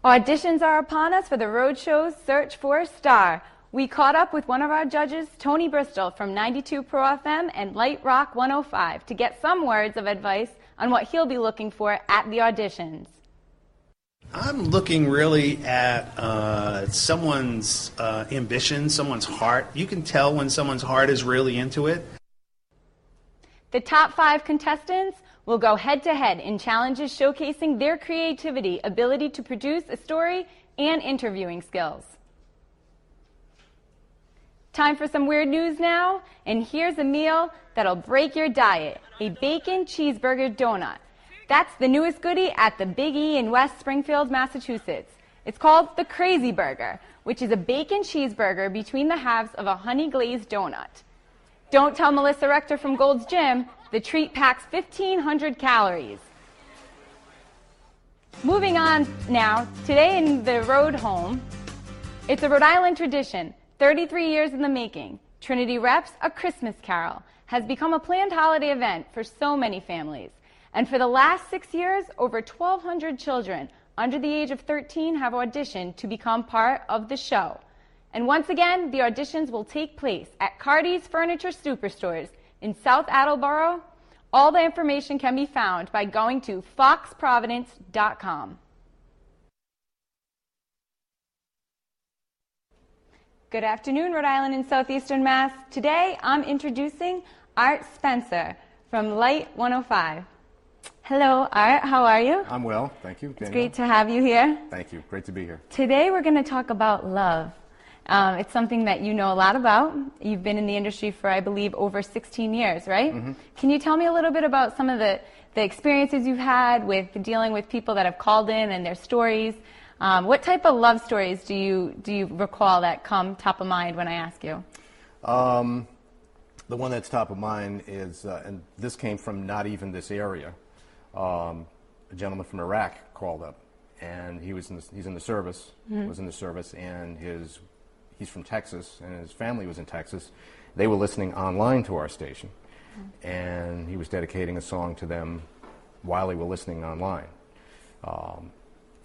Auditions are upon us for the Roadshow's Search for a Star. We caught up with one of our judges, Tony Bristol from 92 Pro FM and Light Rock 105, to get some words of advice on what he'll be looking for at the auditions. I'm looking really at someone's ambition, someone's heart. You can tell when someone's heart is really into it. The top 5 contestants will go head-to-head in challenges showcasing their creativity, ability to produce a story, and interviewing skills. Time for some weird news now, and here's a meal that'll break your diet, a bacon cheeseburger donut. That's the newest goodie at the Big E in West Springfield, Massachusetts. It's called the Crazy Burger, which is a bacon cheeseburger between the halves of a honey-glazed donut. Don't tell Melissa Rector from Gold's Gym, the treat packs 1,500 calories. Moving on now, today in the road home, it's a Rhode Island tradition, 33 years in the making. Trinity Reps, A Christmas Carol, has become a planned holiday event for so many families. And for the last 6 years, over 1,200 children under the age of 13 have auditioned to become part of the show. And once again, the auditions will take place at Cardi's Furniture Superstores in South Attleboro. All the information can be found by going to foxprovidence.com. Good afternoon, Rhode Island and Southeastern Mass. Today, I'm introducing Art Spencer from Light 105. Hello, Art. How are you? I'm well, thank you. It's great to have you here. Thank you. Great to be here. Today, we're going to talk about love. It's something that you know a lot about. You've been in the industry for, I believe, over 16 years, right? Mm-hmm. Can you tell me a little bit about some of the experiences you've had with dealing with people that have called in and their stories? What type of love stories do you recall that come top of mind when I ask you? The one that's top of mind is, and this came from not even this area, a gentleman from Iraq called up, and he's in the service, mm-hmm. was in the service, and he's from Texas, and his family was in Texas. They were listening online to our station, mm-hmm. and he was dedicating a song to them while they were listening online.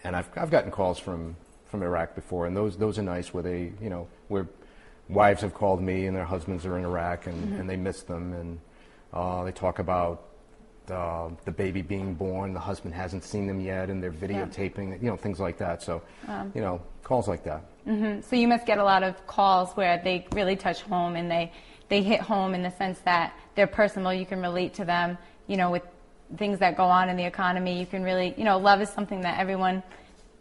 And I've gotten calls from Iraq before, and those are nice, where they, where wives have called me and their husbands are in Iraq, and, mm-hmm. and they miss them, and they talk about the baby being born, the husband hasn't seen them yet, and they're videotaping, things like that. So, calls like that. Mm-hmm. So you must get a lot of calls where they really touch home, and they hit home in the sense that they're personal. You can relate to them, with things that go on in the economy. You can really, love is something that everyone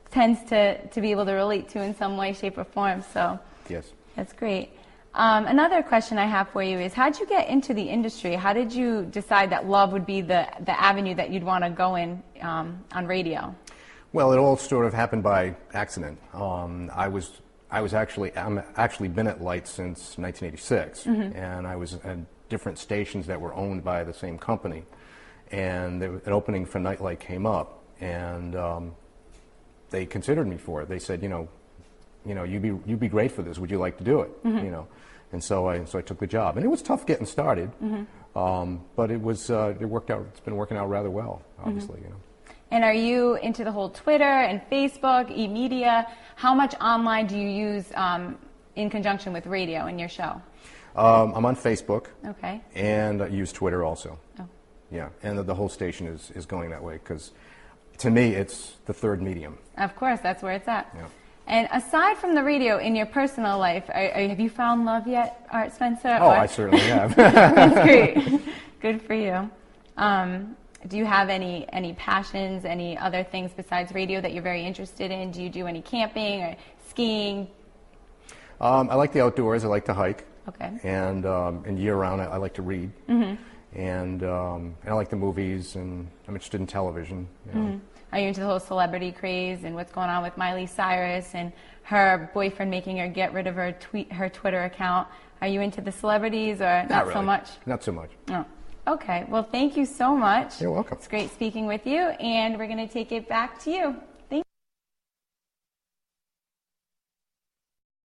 tends to be able to relate to in some way, shape, or form. So yes, that's great. Another question I have for you is, how did you get into the industry? How did you decide that love would be the avenue that you'd want to go in on radio? Well, it all sort of happened by accident. I'm actually been at Light since 1986, mm-hmm. and I was at different stations that were owned by the same company. And an opening for Nightlight came up, and they considered me for it. They said, you'd be great for this. Would you like to do it? Mm-hmm. And so I took the job, and it was tough getting started, mm-hmm. But it worked out. It's been working out rather well, obviously. Mm-hmm. And are you into the whole Twitter and Facebook, e-media? How much online do you use in conjunction with radio in your show? I'm on Facebook. Okay. And I use Twitter also. Oh. Yeah, and the whole station is going that way, because to me it's the third medium. Of course, that's where it's at. Yeah. And aside from the radio, in your personal life, have you found love yet, Art Spencer? Oh, I certainly have. That's great. Good for you. Do you have any passions, any other things besides radio that you're very interested in? Do you do any camping or skiing? I like the outdoors. I like to hike. Okay. And year-round, I like to read. Mm-hmm. And I like the movies, and I'm interested in television. Mm-hmm. Are you into the whole celebrity craze and what's going on with Miley Cyrus and her boyfriend making her get rid of her Twitter account? Are you into the celebrities, or not really. So much? Not so much. Oh. Okay. Well, thank you so much. You're welcome. It's great speaking with you, and we're going to take it back to you.